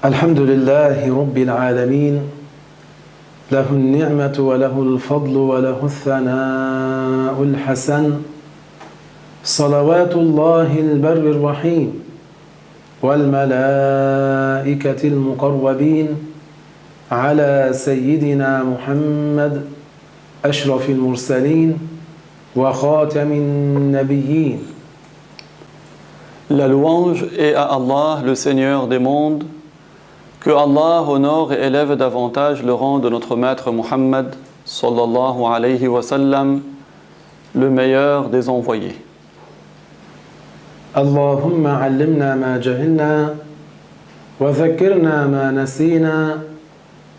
الحمد لله رب العالمين له النعمة وله الفضل وله الثناء الحسن صلوات الله البر الرحيم والملائكة المقربين على سيدنا محمد أشرف المرسلين وخاتم النبيين. La louange est à Allah, le Seigneur des mondes. Que Allah honore et élève davantage le rang de notre maître Muhammad sallallahu alayhi wa sallam, le meilleur des envoyés. Allahumma allimna ma jahilna wa dhakkirna ma nasina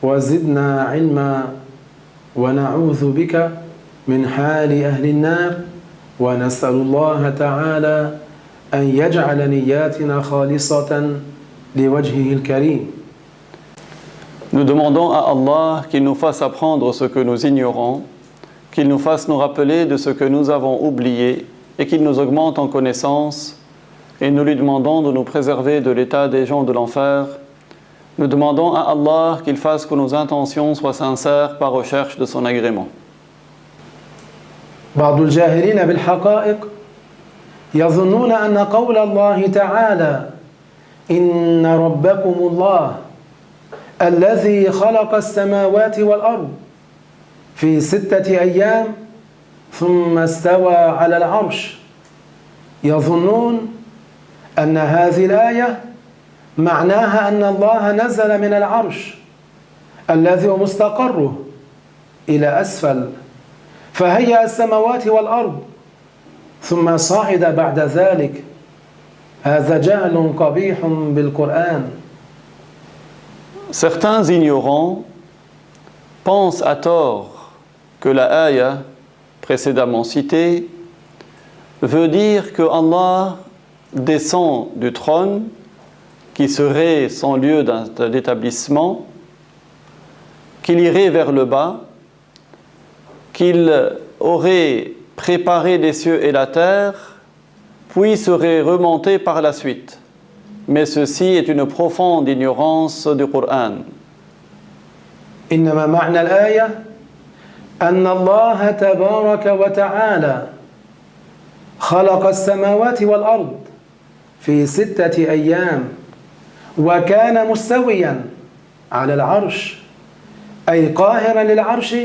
wa zidna ilma wa na'udhu bika min hali ahli an-nar wa nas'alu Allah ta'ala an yaj'ala niyyatina khalisatan liwajhihi al-karim. Nous demandons à Allah qu'il nous fasse apprendre ce que nous ignorons, qu'il nous fasse nous rappeler de ce que nous avons oublié et qu'il nous augmente en connaissance. Et nous lui demandons de nous préserver de l'état des gens de l'enfer. Nous demandons à Allah qu'il fasse que nos intentions soient sincères par recherche de son agrément. بعض الجاهلين بالحقائق يظنون أن قول الله تعالى إن ربكم الله الذي خلق السماوات والأرض في 6 أيام ثم استوى على العرش يظنون أن هذه الآية معناها أن الله نزل من العرش الذي هو مستقره إلى أسفل فهيأ السماوات والأرض ثم صعد بعد ذلك. هذا جهل قبيح بالقرآن. Certains ignorants pensent à tort que la ayah précédemment citée veut dire que Allah descend du trône qui serait son lieu d'établissement, qu'il irait vers le bas, qu'il aurait préparé les cieux et la terre, puis serait remonté par la suite. Mais ceci est une profonde ignorance du Coran. إنما معنى الآية أن الله تبارك وتعالى خلق السماوات والأرض في 6 أيام وكان مستويا على العرش أي قاهرا للعرش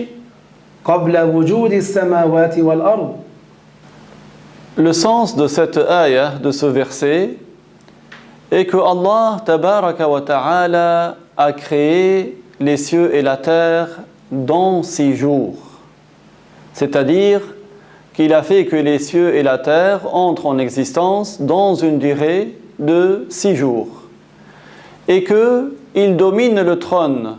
قبل وجود السماوات والأرض. Le sens de cette ayah, de ce verset, est que Allah tabaraka wa ta'ala a créé les cieux et la terre dans 6 jours. C'est-à-dire qu'il a fait que les cieux et la terre entrent en existence dans une durée de 6 jours. Et qu'il domine le trône,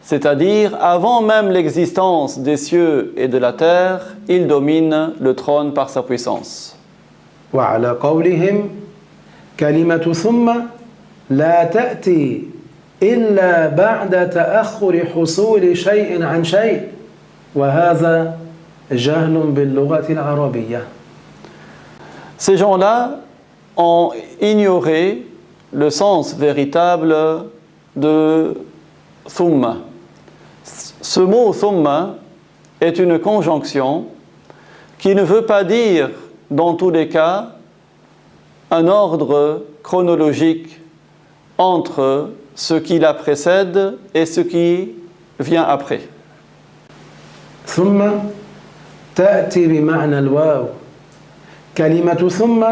c'est-à-dire avant même l'existence des cieux et de la terre, il domine le trône par sa puissance. وعلى قولهم كلمة ثم لا تأتي إلا بعد تأخر حصول شيء عن شيء وهذا جهل باللغة العربية. Ces gens-là ont ignoré le sens véritable de thumma. Ce mot thumma est une conjonction qui ne veut pas dire dans tous les cas un ordre chronologique entre ce qui la précède et ce qui vient après. ثم تأتي بمعنى الواو. كلمة ثم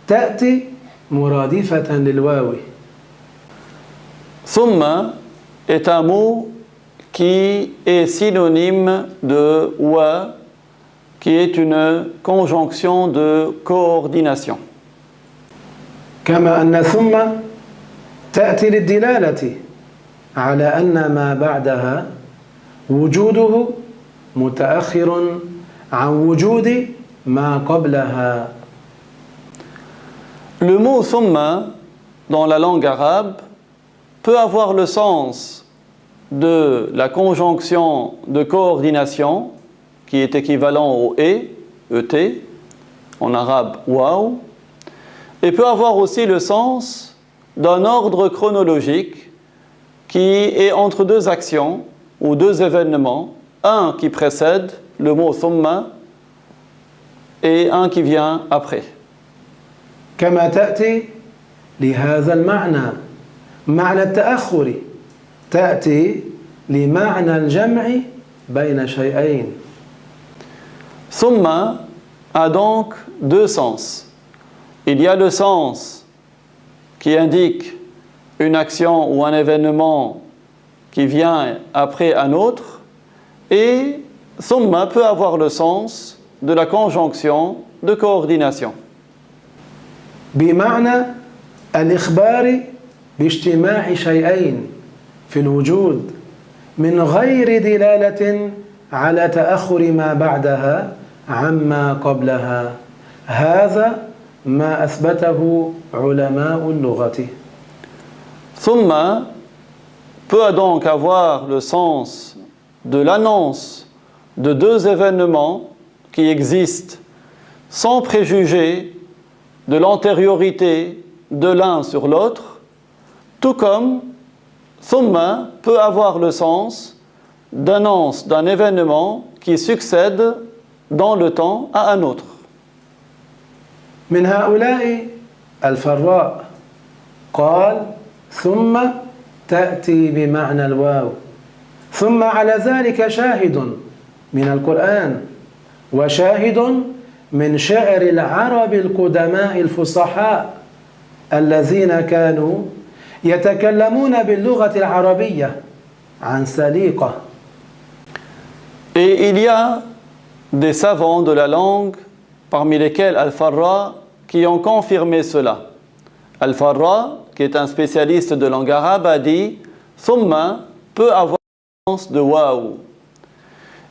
تأتي مرادفة للواو. Thumma est un mot qui est synonyme de wa, qui est une conjonction de coordination. كما أن ثم تأتي للدلالة على أن ما بعدها وجوده متأخر عن وجود ما قبلها. Le mot thumma dans la langue arabe peut avoir le sens de la conjonction de coordination qui est équivalent au et, en arabe waw, et peut avoir aussi le sens d'un ordre chronologique qui est entre deux actions ou deux événements, un qui précède le mot thumma et un qui vient après. كما تأتي لهذا المعنى معنى التأخر تأتي لمعنى الجمع بين شيئين. Thumma a donc deux sens. Il y a le sens qui indique une action ou un événement qui vient après un autre, et thumma peut avoir le sens de la conjonction de coordination. بمعنى الإخبار باجتماع شيئين في الوجود من غير دلالة على تأخر ما بعدها عما قبلها. هذا ما أثبته علماء اللغة. Thumma peut donc avoir le sens de l'annonce de deux événements qui existent sans préjuger de l'antériorité de l'un sur l'autre, tout comme thumma peut avoir le sens d'annonce d'un événement qui succède dans le temps à un autre. من هؤلاء الفراء قال ثم تأتي بمعنى الواو ثم على ذلك شاهد من القرآن وشاهد من شعر العرب القدماء الفصحاء الذين كانوا يتكلمون باللغة العربية عن سليقة. Et il y a des savants de la langue, parmi lesquels Al-Farra, qui ont confirmé cela. Al-Farra, qui est un spécialiste de langue arabe, a dit « Thumma peut avoir le sens de waouh ».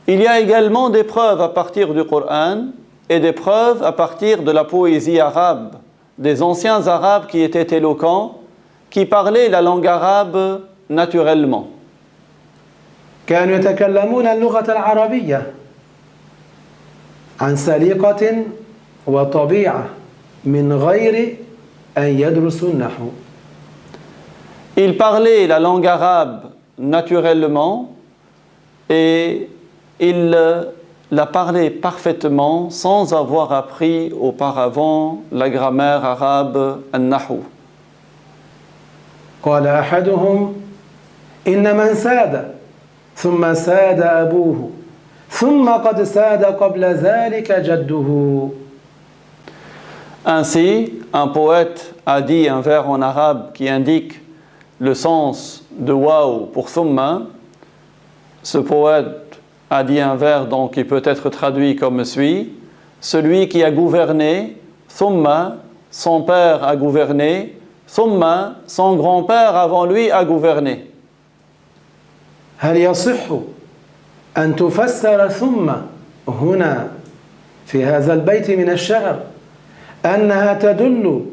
Il y a également des preuves à partir du Coran et des preuves à partir de la poésie arabe, des anciens arabes qui étaient éloquents, qui parlaient la langue arabe naturellement. كانوا يتكلمون اللغة العربية عن سليقة وطبيعة من غير أن يدرسوا النحو. Ils parlaient la langue arabe naturellement et ils la parlaient parfaitement sans avoir appris auparavant la grammaire arabe, al-Nahu. قال أحدهم إن من ساد ثم ساد أبوه ثم قد ساد قبل ذلك جده. Ainsi, un poète a dit un vers en arabe qui indique le sens de waouh pour thumma. Ce poète a dit un vers donc qui peut être traduit comme suit: celui qui a gouverné, thumma, son père a gouverné, thumma, son grand-père avant lui a gouverné. هل يصح أن تفسر ثم هنا في هذا البيت من الشعر أنها تدل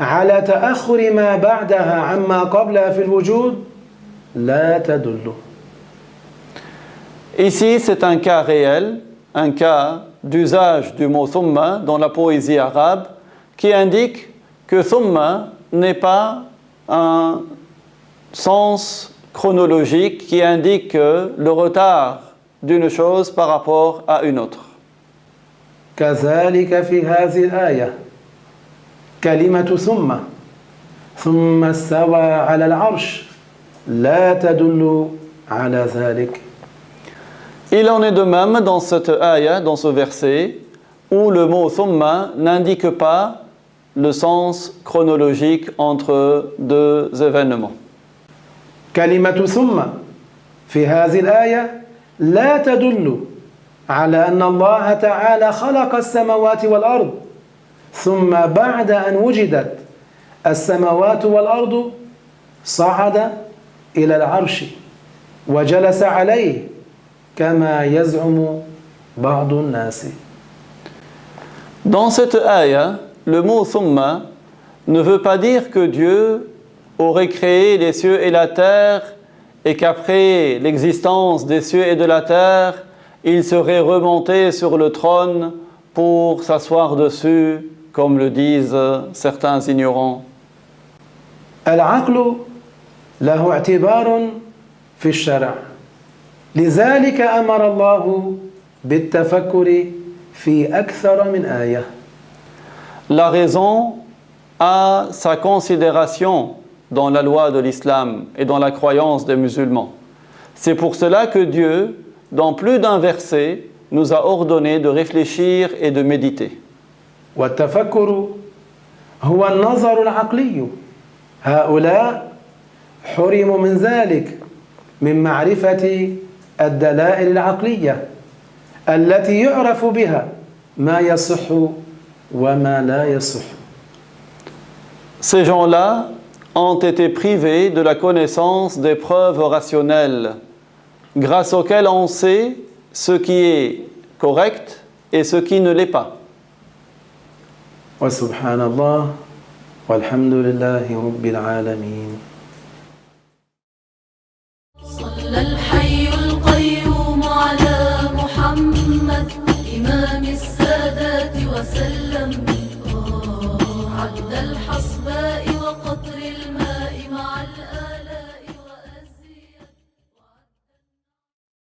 على تأخر ما بعدها عما قبلها في الوجود؟ لا تدل. Ici, c'est un cas réel, un cas d'usage du mot thumma dans la poésie arabe qui indique que thumma n'est pas un sens chronologique qui indique le retard d'une chose par rapport à une autre. كذلك في هذه الآية كلمة ثم استوى على العرش لا تدل على ذلك. Il en est de même dans cette ayah, dans ce verset, où le mot thumma n'indique pas le sens chronologique entre deux événements. كلمة ثم في هذه الآية لا تدل على أن الله تعالى خلق السماوات والأرض ثم بعد أن وجدت السماوات والأرض صعد إلى العرش وجلس عليه كما يزعم بعض الناس. Dans cette ayah, le mot thumma ne veut pas dire que Dieu aurait créé les cieux et la terre et qu'après l'existence des cieux et de la terre, il serait remonté sur le trône pour s'asseoir dessus, comme le disent certains ignorants. العقل له اعتبار في الشرع لذلك أمر الله بالتفكر في أكثر من آية. La raison a sa considération dans la loi de l'islam et dans la croyance des musulmans. C'est pour cela que Dieu, dans plus d'un verset, nous a ordonné de réfléchir et de méditer. والتفكر هو النظر العقلي. هؤلاء حرموا من ذلك من معرفة الدلائل العقلية التي يعرف بها ما يصح وما لا يصح. Ces gens-là ont été privés de la connaissance des preuves rationnelles, grâce auxquelles on sait ce qui est correct et ce qui ne l'est pas. وسبحان الله والحمد لله رب العالمين. صلى الحي القيوم على محمد إمام السادات وسلم عد الحصباء